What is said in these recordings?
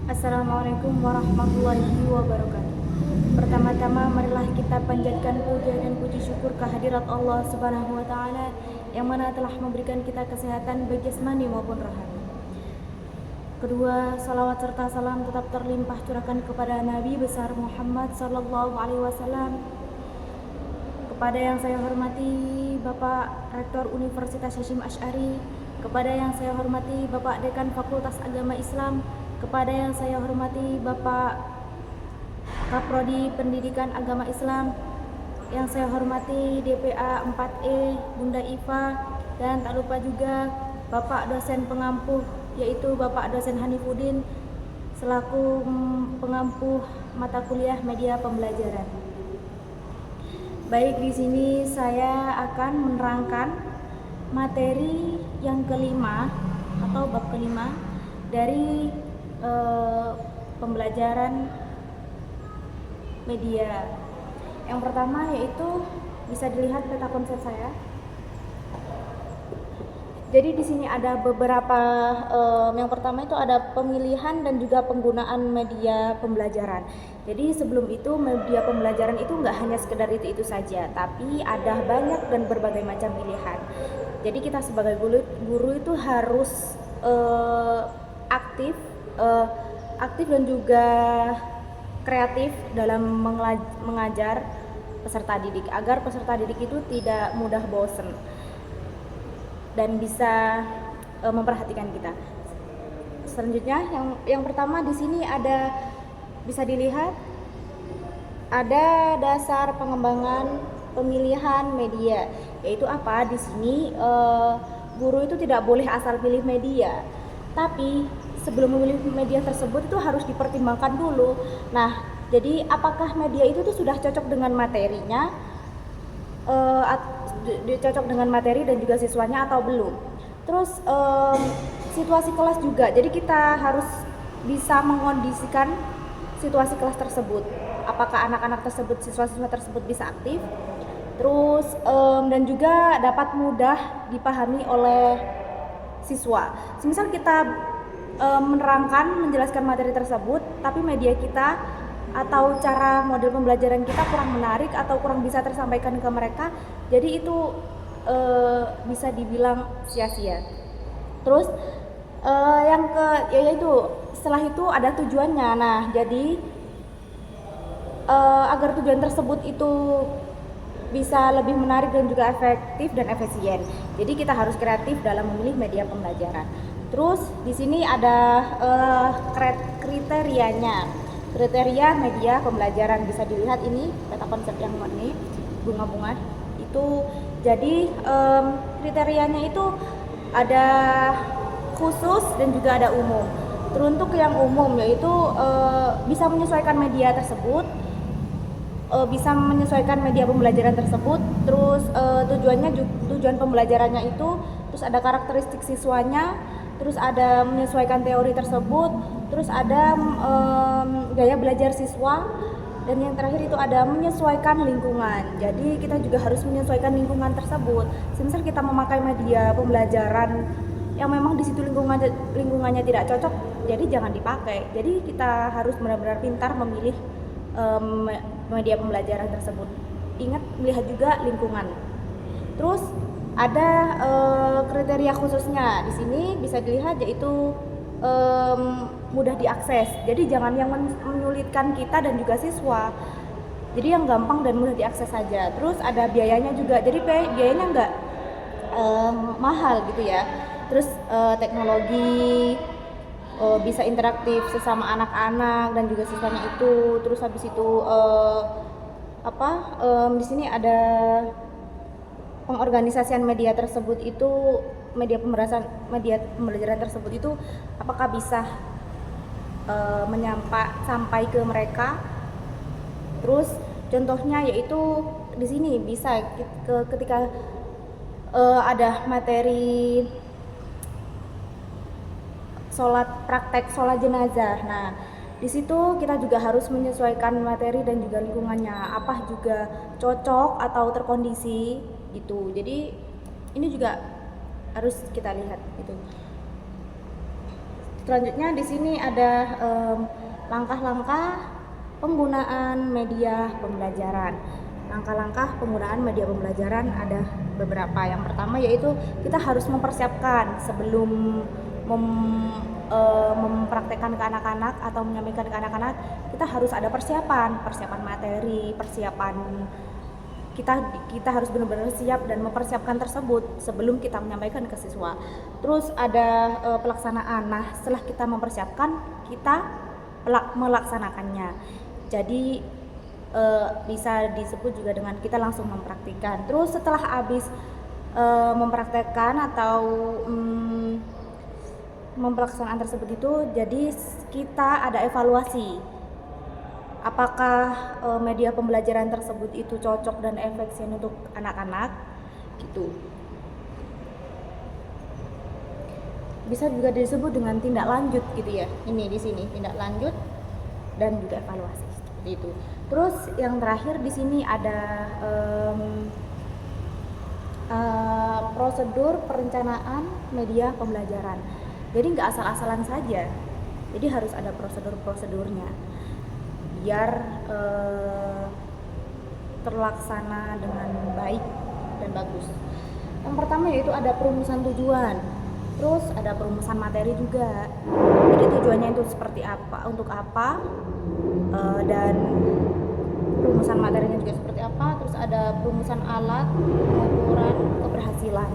Assalamualaikum warahmatullahi wabarakatuh. Pertama-tama marilah kita panjatkan puja dan puji syukur kehadirat Allah Subhanahu wa taala yang mana telah memberikan kita kesehatan baik jasmani maupun rohani. Kedua, salawat serta salam tetap terlimpah curahkan kepada Nabi besar Muhammad sallallahu alaihi wasallam. Kepada yang saya hormati Bapak Rektor Universitas Hasyim Asy'ari, kepada yang saya hormati Bapak Dekan Fakultas Agama Islam, kepada yang saya hormati Bapak Kaprodi Pendidikan Agama Islam, yang saya hormati DPA 4E Bunda Iva, dan tak lupa juga Bapak dosen pengampuh yaitu Bapak dosen Hanifuddin selaku pengampuh mata kuliah media pembelajaran. Baik, di sini saya akan menerangkan materi yang kelima atau bab kelima dari pembelajaran media. Yang pertama yaitu bisa dilihat peta konsep saya. Jadi di sini ada beberapa yang pertama itu ada pemilihan dan juga penggunaan media pembelajaran. Jadi sebelum itu media pembelajaran itu nggak hanya sekedar itu saja, tapi ada banyak dan berbagai macam pilihan. Jadi kita sebagai guru itu harus aktif dan juga kreatif dalam mengajar peserta didik agar peserta didik itu tidak mudah bosan dan bisa memperhatikan kita. Selanjutnya yang pertama di sini ada bisa dilihat ada dasar pengembangan pemilihan media, yaitu apa? Di sini guru itu tidak boleh asal pilih media, tapi sebelum memilih media tersebut itu harus dipertimbangkan dulu. Nah, jadi apakah media itu tuh sudah cocok dengan materinya, cocok dengan materi dan juga siswanya atau belum. Terus situasi kelas juga, jadi kita harus bisa mengkondisikan situasi kelas tersebut. Apakah anak-anak tersebut, siswa-siswa tersebut bisa aktif, terus dan juga dapat mudah dipahami oleh siswa. Semisal kita menjelaskan materi tersebut, tapi media kita atau cara model pembelajaran kita kurang menarik atau kurang bisa tersampaikan ke mereka, jadi itu bisa dibilang sia-sia. Terus yaitu setelah itu ada tujuannya. Nah, jadi agar tujuan tersebut itu bisa lebih menarik dan juga efektif dan efisien, jadi kita harus kreatif dalam memilih media pembelajaran. Terus di sini ada kriteria media pembelajaran, bisa dilihat ini peta konsep yang ini bunga-bunga itu. Jadi kriterianya itu ada khusus dan juga ada umum. Teruntuk yang umum yaitu bisa menyesuaikan media tersebut, bisa menyesuaikan media pembelajaran tersebut, terus tujuan pembelajarannya itu, terus ada karakteristik siswanya, terus ada menyesuaikan teori tersebut, terus ada gaya belajar siswa, dan yang terakhir itu ada menyesuaikan lingkungan. Jadi kita juga harus menyesuaikan lingkungan tersebut. Semisal kita memakai media pembelajaran yang memang di situ lingkungannya tidak cocok, jadi jangan dipakai. Jadi kita harus benar-benar pintar memilih media pembelajaran tersebut. Ingat melihat juga lingkungan. Terus ada kriteria khususnya di sini bisa dilihat, yaitu mudah diakses. Jadi jangan yang menyulitkan kita dan juga siswa. Jadi yang gampang dan mudah diakses saja. Terus ada biayanya juga. Jadi biayanya nggak mahal gitu ya. Terus teknologi, bisa interaktif sesama anak-anak dan juga siswanya itu. Terus habis itu di sini ada pengorganisasian media tersebut itu, media pembelajaran tersebut itu apakah bisa sampai ke mereka. Terus contohnya yaitu di sini bisa ketika ada materi praktek sholat jenazah. Nah, di situ kita juga harus menyesuaikan materi dan juga lingkungannya, apa juga cocok atau terkondisi gitu. Jadi ini juga harus kita lihat gitu. Selanjutnya di sini ada langkah-langkah penggunaan media pembelajaran. Langkah-langkah penggunaan media pembelajaran ada beberapa. Yang pertama yaitu kita harus mempersiapkan sebelum mempraktekkan ke anak-anak atau menyampaikan ke anak-anak, kita harus ada persiapan materi, kita harus benar-benar siap dan mempersiapkan tersebut sebelum kita menyampaikan ke siswa. Terus ada pelaksanaan. Nah, setelah kita mempersiapkan, kita melaksanakannya. Jadi bisa disebut juga dengan kita langsung mempraktikkan. Terus setelah habis mempraktekkan atau pelaksanaan tersebut itu, jadi kita ada evaluasi apakah media pembelajaran tersebut itu cocok dan efisien untuk anak-anak gitu. Bisa juga disebut dengan tindak lanjut gitu ya. Ini di sini tindak lanjut dan juga evaluasi seperti itu. Terus yang terakhir di sini ada prosedur perencanaan media pembelajaran. Jadi nggak asal-asalan saja. Jadi harus ada prosedurnya biar terlaksana dengan baik dan bagus. Yang pertama yaitu ada perumusan tujuan. Terus ada perumusan materi juga. Jadi tujuannya itu seperti apa, untuk apa, dan perumusan materinya juga seperti apa. Terus ada perumusan alat pengukuran keberhasilan.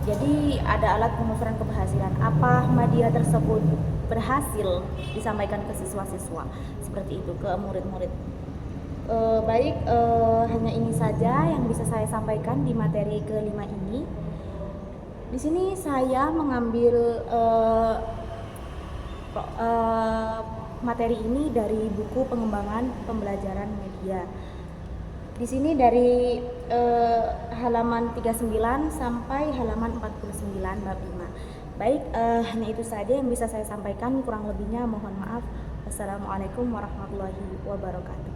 Jadi ada alat pengukuran keberhasilan, apa media tersebut berhasil disampaikan ke siswa-siswa, seperti itu, ke murid-murid. Hanya ini saja yang bisa saya sampaikan di materi kelima ini. Di sini saya mengambil materi ini dari buku pengembangan pembelajaran media. Di sini dari halaman 39 sampai halaman 49 bab 5. Baik, hanya itu saja yang bisa saya sampaikan, kurang lebihnya mohon maaf. Wassalamualaikum warahmatullahi wabarakatuh.